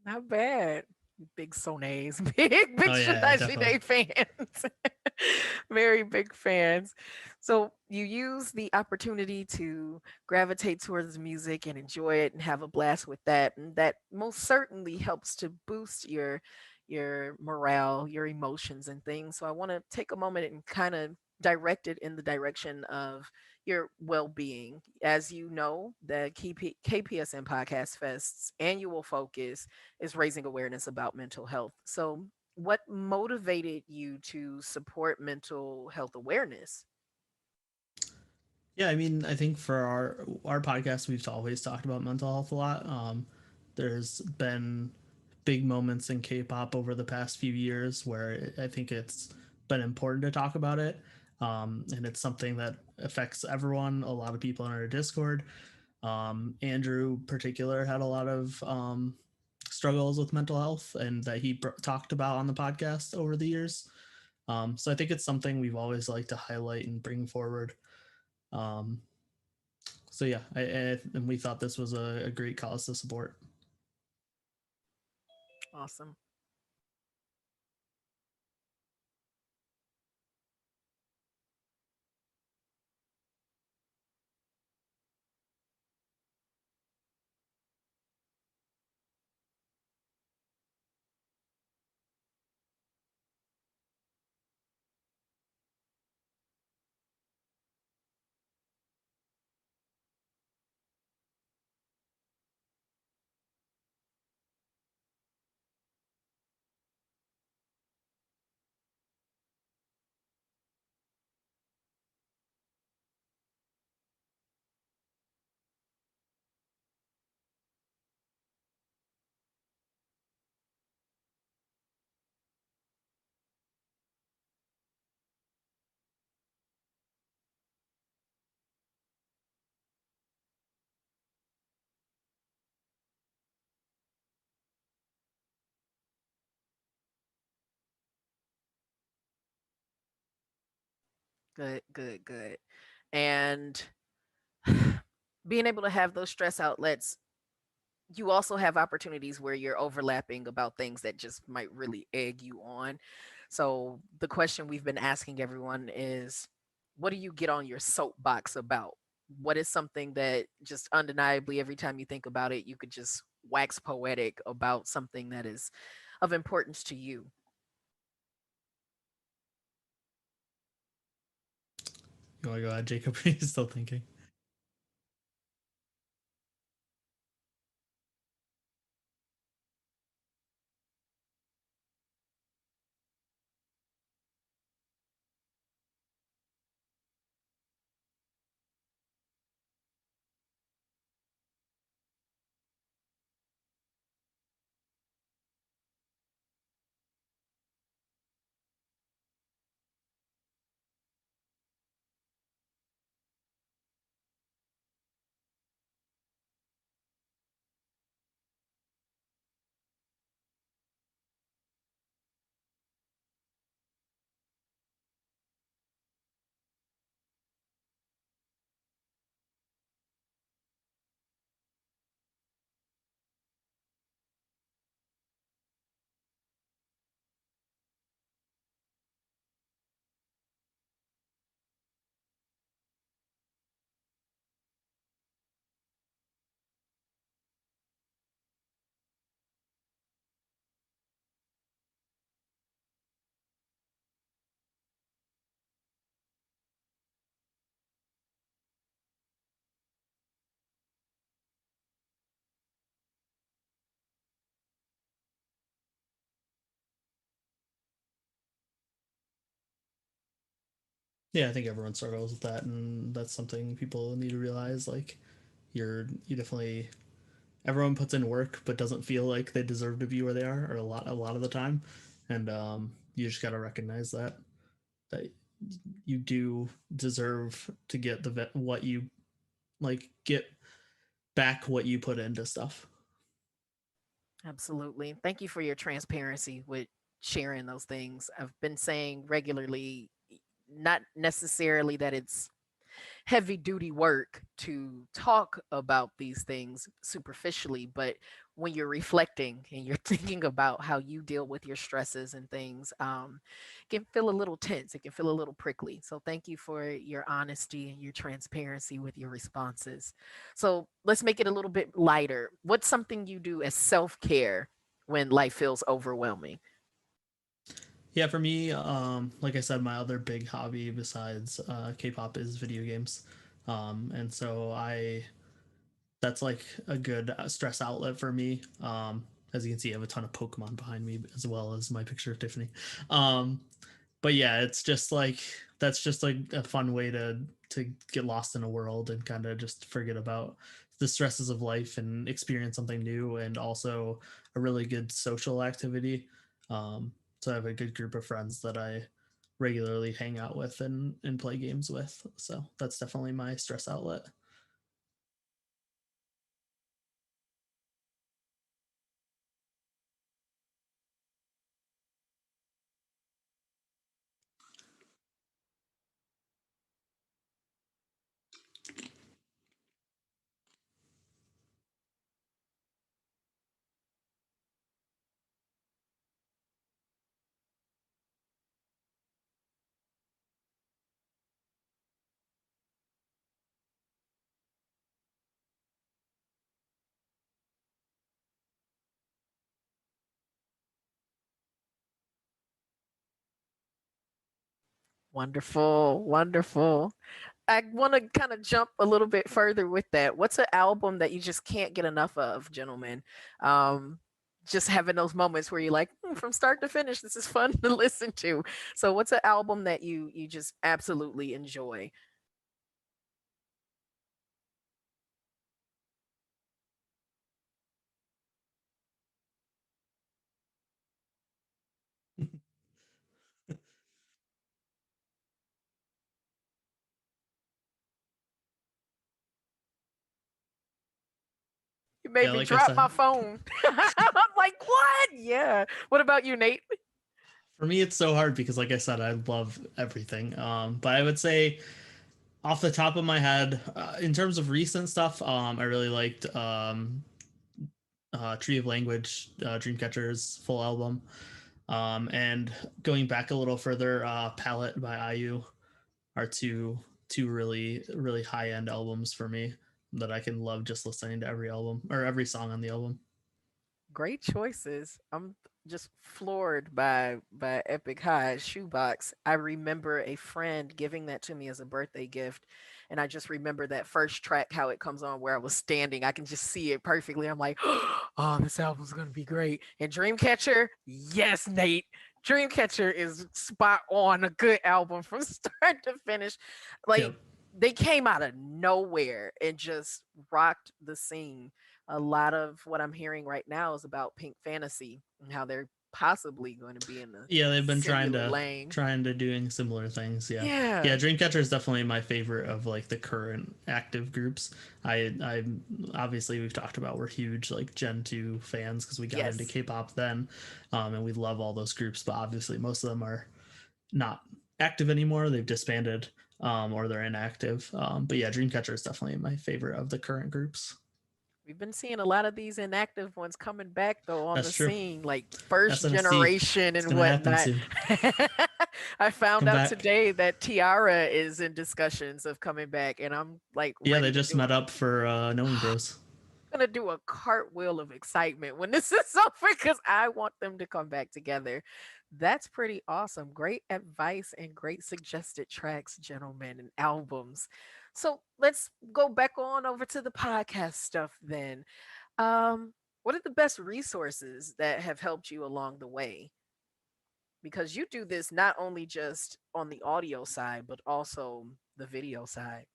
Not bad. Big Sonays, big Oh yeah, definitely. Shanae fans. Very big fans. So you use the opportunity to gravitate towards music and enjoy it and have a blast with that. And that most certainly helps to boost your morale, your emotions and things. So I want to take a moment and kind of direct it in the direction of your well-being. As you know, the KPSN Podcast Fest's annual focus is raising awareness about mental health. So, what motivated you to support mental health awareness? Yeah, I mean, I think for our podcast, we've always talked about mental health a lot. There's been big moments in K-pop over the past few years where I think it's been important to talk about it, and it's something that affects everyone. A lot of people in our Discord. Andrew, in particular, had a lot of struggles with mental health, and that he talked about on the podcast over the years. So I think it's something we've always liked to highlight and bring forward. Um, so yeah, and we thought this was a great cause to support. Awesome. Good, good, good. And being able to have those stress outlets, you also have opportunities where you're overlapping about things that just might really egg you on. So the question we've been asking everyone is, what do you get on your soapbox about? What is something that just undeniably every time you think about it, you could just wax poetic about something that is of importance to you? You want to go ahead, Jacob? Are you still thinking? Yeah, I think everyone struggles with that, and that's something people need to realize. Like, you definitely everyone puts in work, but doesn't feel like they deserve to be where they are, or a lot of the time, and you just got to recognize that you do deserve to get what you like get back what you put into stuff. Absolutely. Thank you for your transparency with sharing those things. I've been saying regularly, not necessarily that it's heavy duty work to talk about these things superficially, but when you're reflecting and you're thinking about how you deal with your stresses and things, it can feel a little tense. It can feel a little prickly. So thank you for your honesty and your transparency with your responses. So let's make it a little bit lighter. What's something you do as self care when life feels overwhelming? Yeah, for me, like I said, my other big hobby besides K-pop is video games, and so I that's like a good stress outlet for me. As you can see, I have a ton of Pokemon behind me, as well as my picture of Tiffany. Um, but yeah, it's just like that's just like a fun way to get lost in a world and kind of just forget about the stresses of life and experience something new, and also a really good social activity. Um, so I have a good group of friends that I regularly hang out with and play games with. So that's definitely my stress outlet. Wonderful, wonderful. I want to kind of jump a little bit further with that. What's an album that you just can't get enough of, gentlemen? Um, just having those moments where you're like, from start to finish, this is fun to listen to. So, what's an album that you just absolutely enjoy? You made Yeah, me like I drop my said, phone. I'm like, what? Yeah. What about you, Nate? for me it's so hard because like I said, I love everything. But I would say off the top of my head, in terms of recent stuff, I really liked Tree of Language, Dreamcatcher's full album. And going back a little further, Palette by IU are two really high end albums for me that I can love just listening to every album or every song on the album. Great choices. I'm just floored by Epic High's shoebox. I remember a friend giving that to me as a birthday gift, and I just remember that first track how it comes on where I was standing. I can just see it perfectly. I'm like, oh, this album's gonna be great. And Dreamcatcher, yes, Nate. Dreamcatcher is spot on, a good album from start to finish. Like Yep. they came out of nowhere and just rocked the scene. A lot of what I'm hearing right now is about Pink Fantasy and how they're possibly going to be in a Yeah, they've been similar lane. trying to doing similar things. Yeah, yeah. Yeah. Dreamcatcher is definitely my favorite of like the current active groups. I obviously we've talked about we're huge like Gen 2 fans because we got into Yes. K-pop then, and we love all those groups. But obviously most of them are not active anymore. They've disbanded, or they're inactive. But yeah, Dreamcatcher is definitely my favorite of the current groups. We've been seeing a lot of these inactive ones coming back though on That's the true. scene, like first SNSD. generation It's and gonna happen whatnot. soon. I found Come out back. today that Tiara is in discussions of coming back, and I'm like Yeah, they ready to just do met up for Knowing Bros. gonna do a cartwheel of excitement when this is over because I want them to come back together. That's pretty awesome. Great advice and great suggested tracks, gentlemen, and albums. So let's go back on over to the podcast stuff then. What are the best resources that have helped you along the way? Because you do this not only just on the audio side, but also the video side.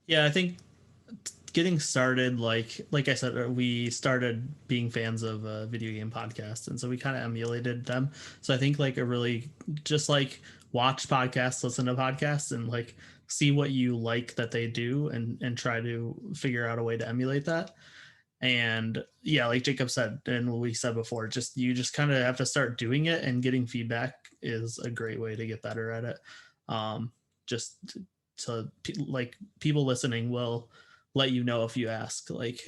Yeah, I think getting started, like I said, we started being fans of video game podcasts, and so we kind of emulated them. So I think like a really just like watch podcasts, listen to podcasts, and like see what you like that they do, and try to figure out a way to emulate that. And yeah, like Jacob said, and what we said before, just you just kind of have to start doing it, and getting feedback is a great way to get better at it. Just so like people listening will let you know if you ask. Like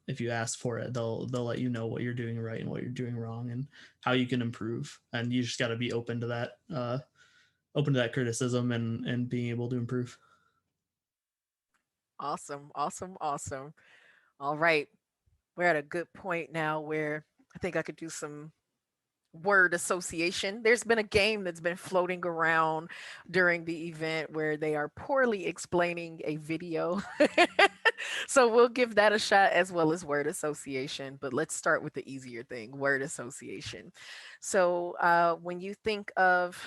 if you ask for it, they'll let you know what you're doing right and what you're doing wrong and how you can improve. And you just got to be open to that criticism, and being able to improve. Awesome, awesome, awesome. All right. We're at a good point now where I think I could do some word association. There's been a game that's been floating around during the event where they are poorly explaining a video. So we'll give that a shot as well as word association. But let's start with the easier thing, word association. So when you think of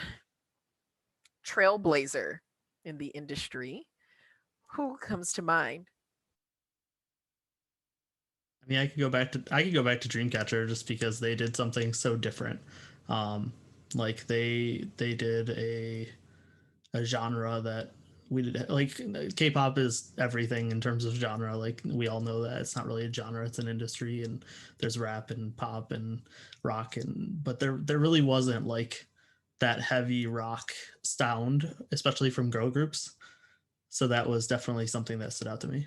trailblazer in the industry, who comes to mind? I mean, I could go back to Dreamcatcher just because they did something so different. Um, like they did a genre that we did. Like K-pop is everything in terms of genre. Like we all know that it's not really a genre; it's an industry, and there's rap and pop and rock, and but there really wasn't like that heavy rock sound, especially from girl groups. So that was definitely something that stood out to me.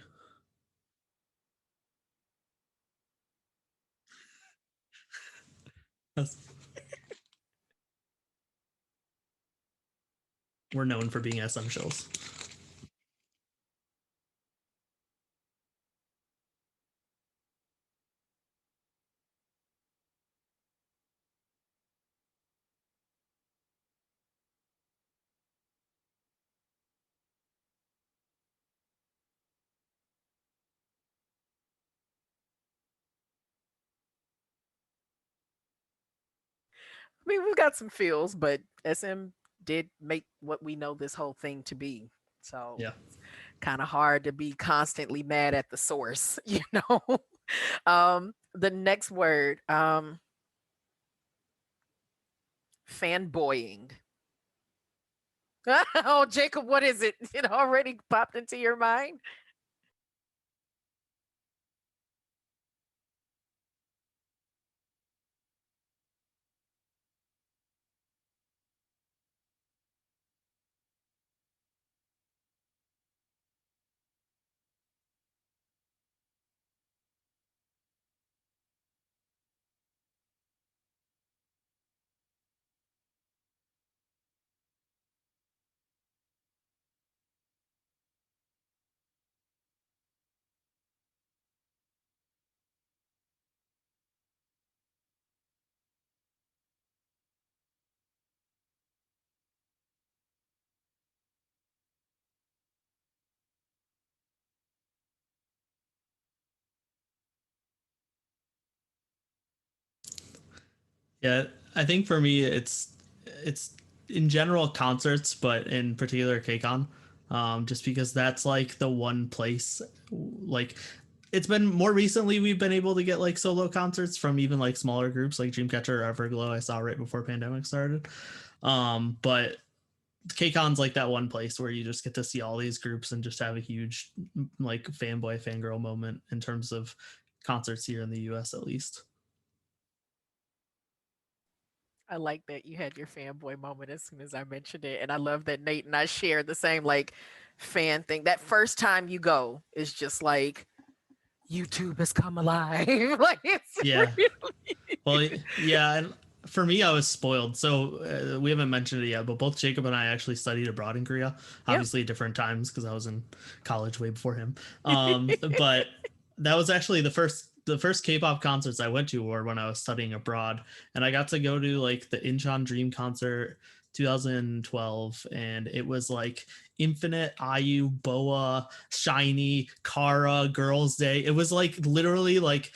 We're known for being essentials. I mean, we've got some feels, but SM did make what we know this whole thing to be. So Yeah. kind of hard to be constantly mad at the source, you know? The next word, fanboying. Oh, Jacob, what is it? It already popped into your mind? Yeah, I think for me it's in general concerts, but in particular KCON, just because that's like the one place. Like it's been more recently we've been able to get like solo concerts from even like smaller groups like Dreamcatcher or Everglow. I saw right before pandemic started. But KCON's like that one place where you just get to see all these groups and just have a huge like fanboy fangirl moment in terms of concerts here in the US at least. I like that you had your fanboy moment as soon as I mentioned it. And I love that Nate and I share the same like fan thing. That first time you go is just like YouTube has come alive. Like it's Yeah. really Well, yeah, and for me, I was spoiled. So we haven't mentioned it yet, but both Jacob and I actually studied abroad in Korea. Yep. Obviously, different times because I was in college way before him. But that was actually the first K-pop concerts I went to were when I was studying abroad, and I got to go to like the Incheon Dream concert 2012, and it was like Infinite, IU, Boa, Shiny, Kara, Girls' Day. It was like literally like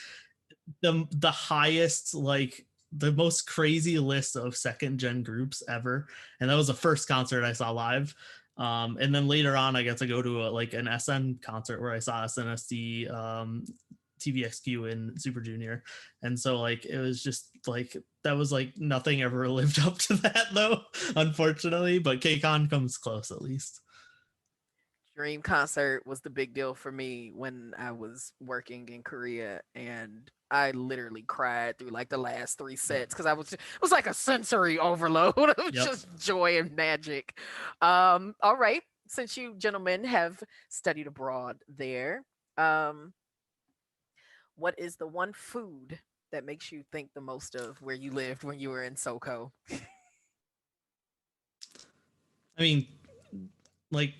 the highest, like the most crazy list of second gen groups ever, and that was the first concert I saw live. And then later on, I got to go to like an SN concert where I saw SNSD, TVXQ in Super Junior, and so like it was just like that was like nothing ever lived up to that though, unfortunately. But KCON comes close at least. Dream concert was the big deal for me when I was working in Korea, and I literally cried through like the last three sets because it was like a sensory overload of Yep. just joy and magic. All right, since you gentlemen have studied abroad there, um, what is the one food that makes you think the most of where you lived when you were in SoCo? I mean, like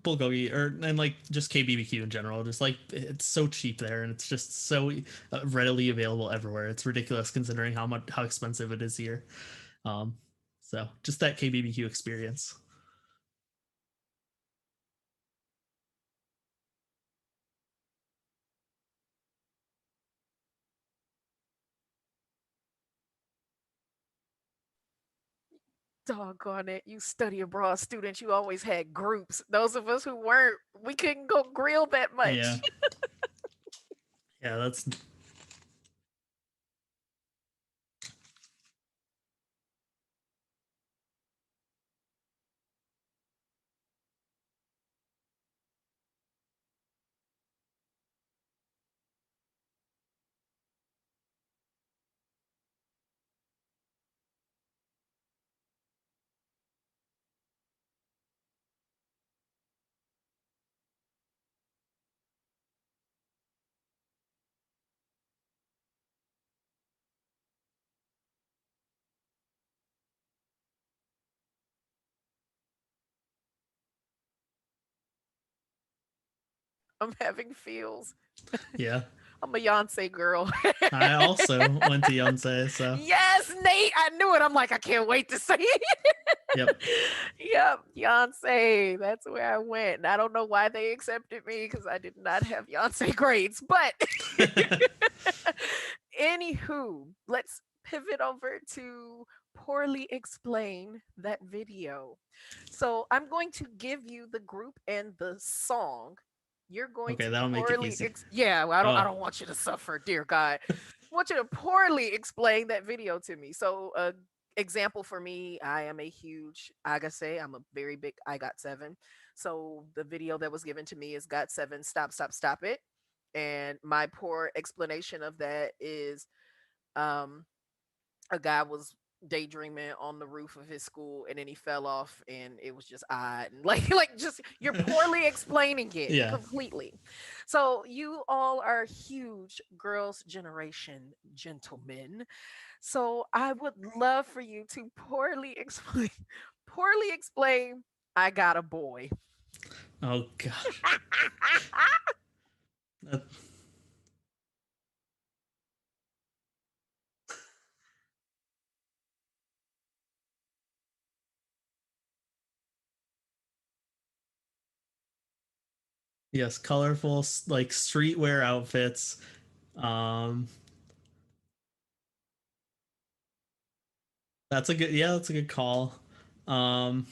bulgogi or and like just KBBQ in general. Just like it's so cheap there, and it's just so readily available everywhere. It's ridiculous considering how expensive it is here. Um, so just that KBBQ experience. Doggone it, you study abroad students, you always had groups. Those of us who weren't, we couldn't go grill that Yeah, much. yeah, that's I'm having feels. yeah. I'm a Beyonce girl. I also went to Yonsei, so Yes, Nate, I knew it. I'm like, I can't wait to say it. yep. Yep, Beyonce. That's where I went. And I don't know why they accepted me because I did not have Beyonce grades. But anywho, let's pivot over to poorly explain that video. So I'm going to give you the group and the song. You're going Okay, to that'll make it poorly easy. yeah, well, I Oh, don't want you to suffer, dear God. I want you to poorly explain that video to me. So example for me, I am a huge Agase. I'm a very big I got seven. So the video that was given to me is got seven, stop, stop, stop it. And my poor explanation of that is um a guy was daydreaming on the roof of his school and then he fell off and it was just odd and like just you're poorly explaining it yeah, completely. So you all are huge girls generation gentlemen, so I would love for you to poorly explain I got a boy. oh gosh. That, yes, colorful like streetwear outfits. Um, that's a good, yeah, that's a good call. Um,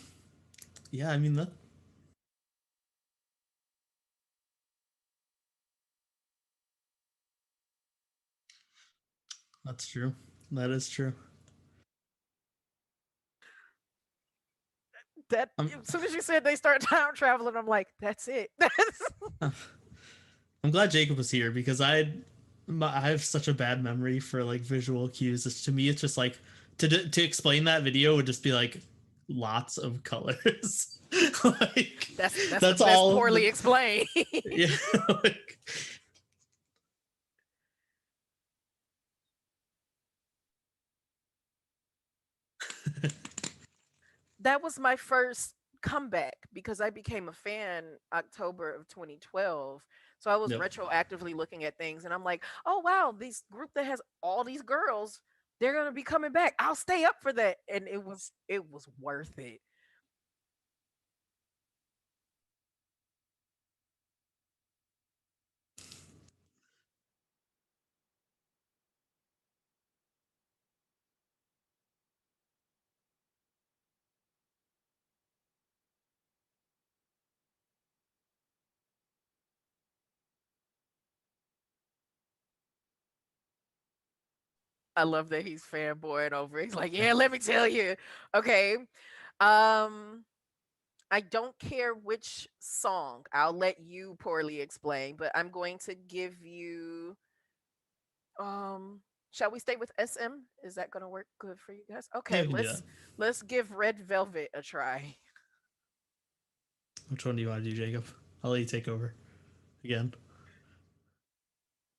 yeah, I mean that's true. That is true. That I'm as soon as you said they start time traveling, I'm like, that's it. That's I'm glad Jacob was here because I have such a bad memory for like visual cues. To me, it's just like to explain that video would just be like lots of colors. Like that's the that's best all. poorly explained. Yeah. Like, That was my first comeback because I became a fan October of 2012. So I was yep. retroactively looking at things and I'm like, "Oh wow, this group that has all these girls, they're going to be coming back. I'll stay up for that." And it was worth it. I love that he's fanboying over it. He's like, "Yeah, let me tell you." Okay. Um, I don't care which song. I'll let you poorly explain, but I'm going to give you um shall we stay with SM? Is that going to work good for you guys? Yeah, Okay, we can do that. let's give Red Velvet a try. Which one do you want to do, Jacob? I'll let you take over again.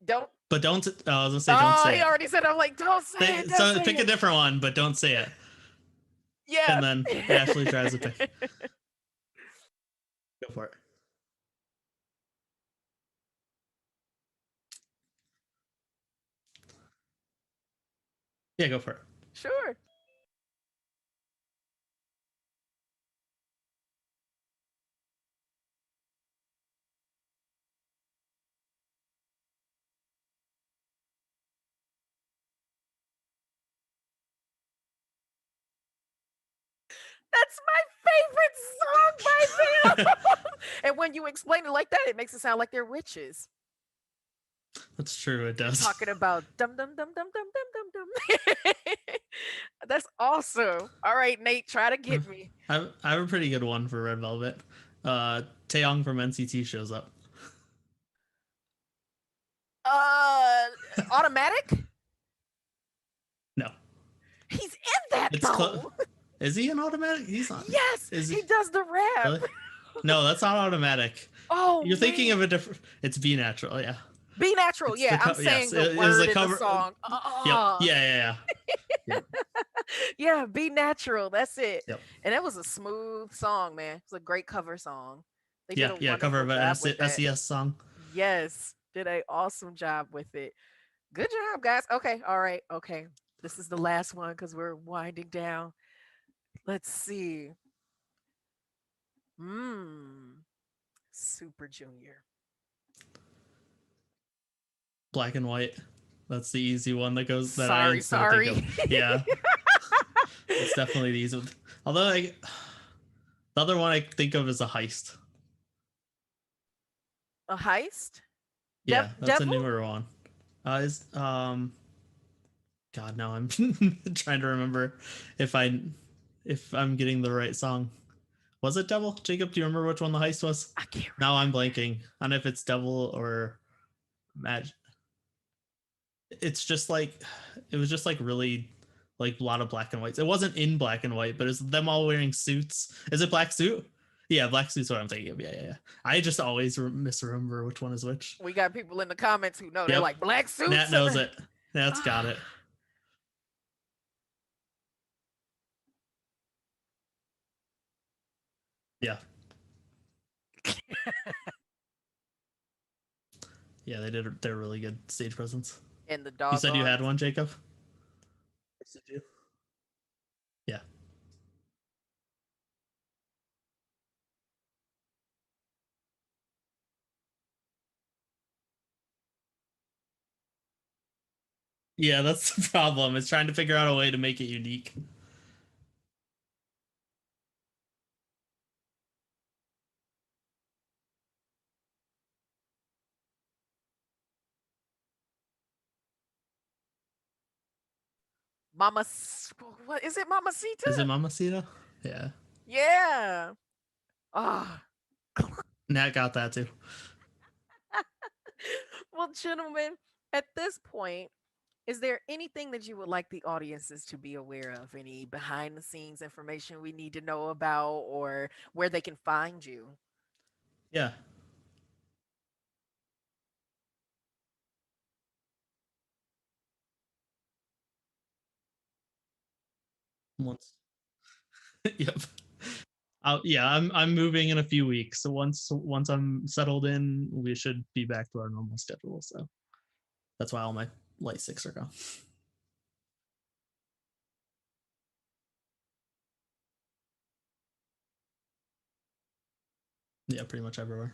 Don't. But don't. I was gonna say, don't Oh, say he it. already said. I'm like, don't say it, don't So say pick a it. different one, but don't say it. Yeah. And then Ashley tries to pick. Go for it. Yeah, go for it. Sure. That's my favorite song by them. And when you explain it like that, it makes it sound like they're witches. That's true. It does. Talking about dum dum dum dum dum dum dum dum. That's awesome. All right, Nate, try to get me. I have a pretty good one for Red Velvet. Taeyong from NCT shows up. Uh, automatic. No, He's in that it's though. is he an automatic? He's not. Yes, Is he he does the rap. really? No, that's not automatic. Oh You're thinking man, of a different. It's Be Natural. Yeah, be natural. it's the Yeah, I'm yes. saying the It was word the in the cover. song. Yep. Oh, Yeah. Yep. yeah, be natural. That's it. Yep. And that was a smooth song, man. It's a great cover song. They did Yeah. a Yeah. Cover wonderful of an job with that. SES song. Yes, did a awesome job with it. Good job, guys. Okay, all right, okay. This is the last one because we're winding down. Let's see. Hmm. Super Junior. Black and White. That's the easy one that goes that I Sorry, instantly think of. sorry. Yeah, it's definitely the easy one. Although the other one I think of is a heist. A heist? Yeah, that's a Devil? newer one. Is God, now I'm trying to remember if I if I'm getting the right song. Was it Devil? Jacob, do you remember which one the heist was? I can't Now I'm remember. blanking. I don't know if it's Devil or Magic. It's just like it was just like really like a lot of black and whites. It wasn't in black and white, but it's them all wearing suits. Is it black suit? Yeah, black suit's what I'm thinking of. Yeah. I just always misremember which one is which. We got people in the comments who know. They're Yep, like black Nat suits and knows it. Nat's got it. ah. Yeah, yeah, they did. They're really good stage presence. And the You said you doggone had one, Jacob. Did you? Yeah. Yeah, that's the problem. It's trying to figure out a way to make it unique. Mama. What is it, Mama Is it Sita? Mamacita? Yeah. Yeah. Ah. Nat got that too. Well, gentlemen, at this point, is there anything that you would like the audiences to be aware of? Any behind the scenes information we need to know about or where they can find you? Yeah. Once. Yep. Yeah, I'm moving in a few weeks. So once I'm settled in, we should be back to our normal schedule. So that's why all my light six are gone. Yeah, pretty much everywhere.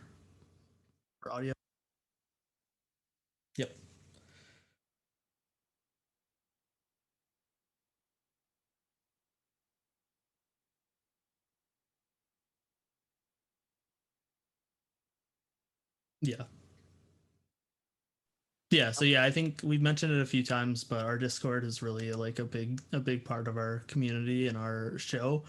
For audio. Yep. Yeah. Yeah, so yeah, I think we've mentioned it a few times, but our Discord is really like a big part of our community and our show,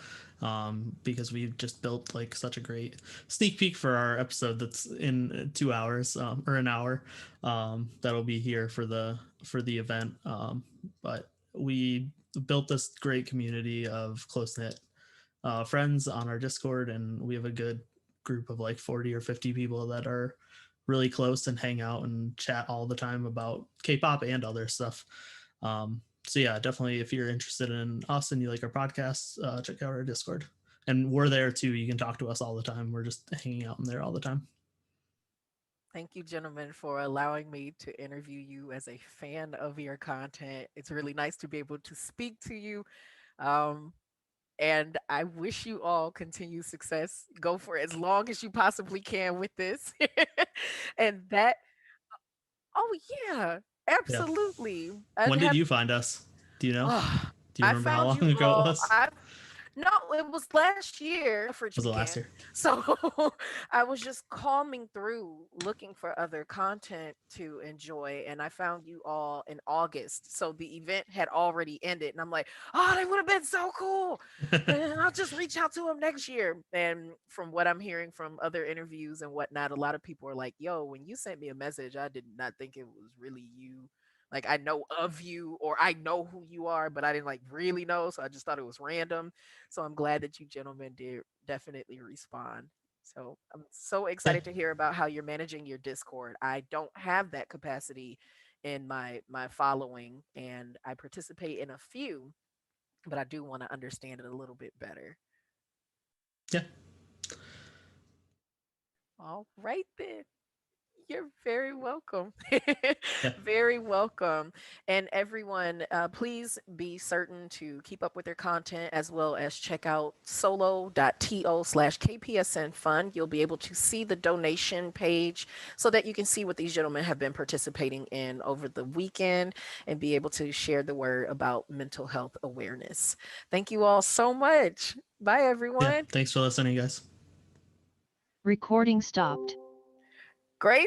because we've just built like such a great sneak peek for our episode that's in 2 hours, or an hour, that'll be here for the event. But we built this great community of close knit friends on our Discord, and we have a good group of like 40 or 50 people that are really close and hang out and chat all the time about K-pop and other stuff. So yeah, definitely if you're interested in us and you like our podcast, check out our Discord. And we're there too. You can talk to us all the time. We're just hanging out in there all the time. Thank you, gentlemen, for allowing me to interview you as a fan of your content. It's really nice to be able to speak to you. Um, and I wish you all continued success. Go for as long as you possibly can with this. And that, oh, yeah, Yeah. absolutely. I'd When did have, you find us? Do you know? oh, Do you I remember how found long you ago it all. was? No, it was last year, suffrage Was it last weekend. year? So I was just combing through looking for other content to enjoy. And I found you all in August. So the event had already ended. And I'm like, oh, they would have been so cool. And I'll just reach out to them next year. And from what I'm hearing from other interviews and whatnot, a lot of people are like, yo, when you sent me a message, I did not think it was really you. Like I know of you or I know who you are, but I didn't like really know. So I just thought it was random. So I'm glad that you gentlemen did definitely respond. So I'm so Yeah. excited to hear about how you're managing your Discord. I don't have that capacity in my following, and I participate in a few, but I do want to understand it a little bit better. Yeah. All right then. You're very welcome. Yeah. Very welcome. And everyone, please be certain to keep up with their content as well as check out solo.to/KPSN Fund. You'll be able to see the donation page so that you can see what these gentlemen have been participating in over the weekend and be able to share the word about mental health awareness. Thank you all so much. Bye, Yeah. everyone. Thanks for listening, guys. Recording stopped. Grace.